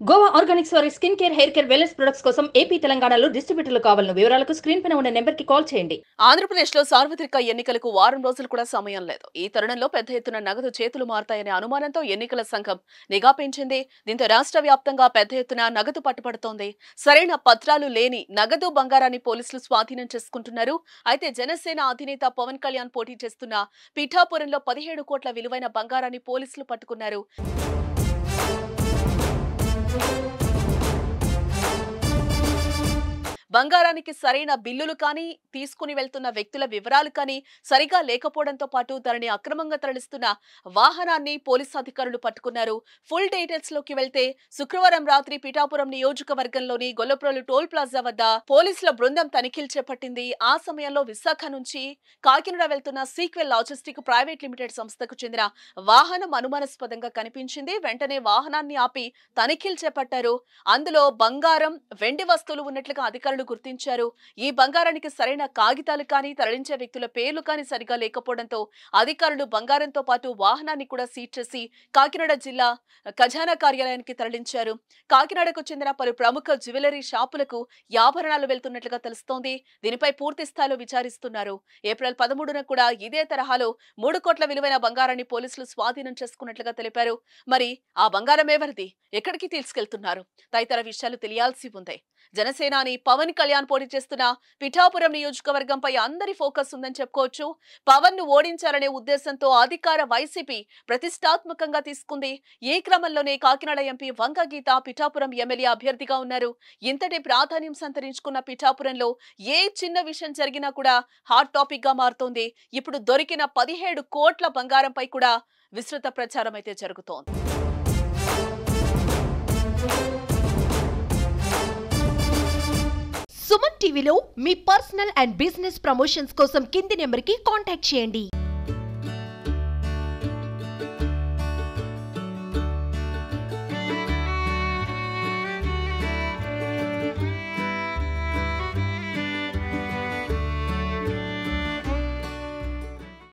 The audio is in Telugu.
గోవా ఆర్గానిక్స్ వారి skin care, hair care, wellness products కోసం ఏపీ, తెలంగాణలో డిస్ట్రిబ్యూటర్లు కావాలను వివరాలకు స్క్రీన్ పైన ఉన్న నెంబర్కి కాల్ చేయండి. ఆంధ్రప్రదేశ్లో సార్వత్రిక ఎన్నికలకు వారం రోజులు కూడా సమయం లేదు. ఈ తరుణంలో పెద్ద ఎత్తున నగదు చేతులు మారతాయనే అనుమానంతో ఎన్నికల సంఘం నిఘా పెంచింది. దీంతో రాష్ట్ర వ్యాప్తంగా పెద్ద ఎత్తున నగదు పట్టుబడుతోంది. సరైన పత్రాలు లేని నగదు, బంగారాన్ని పోలీసులు స్వాధీనం చేసుకుంటున్నారు. అయితే జనసేన అధినేత పవన్ కళ్యాణ్ పోటీ చేస్తున్న పిఠాపురంలో 17 కోట్ల విలువైన బంగారాన్ని పోలీసులు పట్టుకున్నారు. బంగారానికి సరైన బిల్లులు కానీ, తీసుకుని వెళ్తున్న వ్యక్తుల వివరాలు కానీ సరిగా లేకపోవడంతో పాటు దానిని అక్రమంగా తరలిస్తున్న వాహనాన్ని పోలీసు అధికారులు పట్టుకున్నారు. ఫుల్ డీటెయిల్స్ లోకి వెళ్తే శుక్రవారం రాత్రి పిఠాపురం నియోజకవర్గంలోని గొల్లప్రోలు టోల్ ప్లాజా వద్ద పోలీసుల బృందం తనిఖీలు చేపట్టింది. ఆ సమయంలో విశాఖ నుంచి కాకినాడ వెళ్తున్న సీక్వెల్ లాజిస్టిక్ ప్రైవేట్ లిమిటెడ్ సంస్థకు చెందిన వాహనం అనుమానాస్పదంగా కనిపించింది. వెంటనే వాహనాన్ని ఆపి తనిఖీలు చేపట్టారు. అందులో బంగారం, వెండి వస్తువులు ఉన్నట్లుగా అధికారులు గుర్తించారు. ఈ బంగారానికి సరైన కాగితాలు కానీ, తరలించే వ్యక్తుల పేర్లు కానీ సరిగా లేకపోవడంతో అధికారులు బంగారంతో పాటు వాహనాన్ని కూడా సీజ్ చేసి కాకినాడ జిల్లా ఖజానా కార్యాలయానికి తరలించారు. కాకినాడకు చెందిన పలు ప్రముఖ జ్యువెలరీ షాపులకు ఆభరణాలు వెళ్తున్నట్లుగా తెలుస్తోంది. దీనిపై పూర్తి స్థాయిలో విచారిస్తున్నారు. ఏప్రిల్ 13న కూడా ఇదే తరహాలో 3 కోట్ల విలువైన బంగారాన్ని పోలీసులు స్వాధీనం చేసుకున్నట్లుగా తెలిపారు. మరి ఆ బంగారం ఎవరిది, ఎక్కడికి తీసుకెళ్తున్నారు తదితర విషయాలు తెలియాల్సి ఉంది. జనసేనాని పవన్ కళ్యాణ్ పోటీ చేస్తున్న పిఠాపురం నియోజకవర్గంపై అందరి ఫోకస్ ఉందని చెప్పుకోవచ్చు. పవన్ ను ఓడించాలనే ఉద్దేశంతో అధికార వైసీపీ ప్రతిష్టాత్మకంగా తీసుకుంది. ఈ క్రమంలోనే కాకినాడ ఎంపీ వంగ గీత పిఠాపురం ఎమ్మెల్యే అభ్యర్థిగా ఉన్నారు. ఇంతటి ప్రాధాన్యం సంతరించుకున్న పిఠాపురంలో ఏ చిన్న విషయం జరిగినా కూడా హాట్ టాపిక్ గా మారుతోంది. ఇప్పుడు దొరికిన 17 కోట్ల బంగారంపై కూడా విస్తృత ప్రచారం అయితే జరుగుతోంది. సుమన్ టీవీలో మీ పర్సనల్ అండ్ బిజినెస్ ప్రమోషన్స్ కోసం కింది నెంబర్కి కాంటాక్ట్ చేయండి.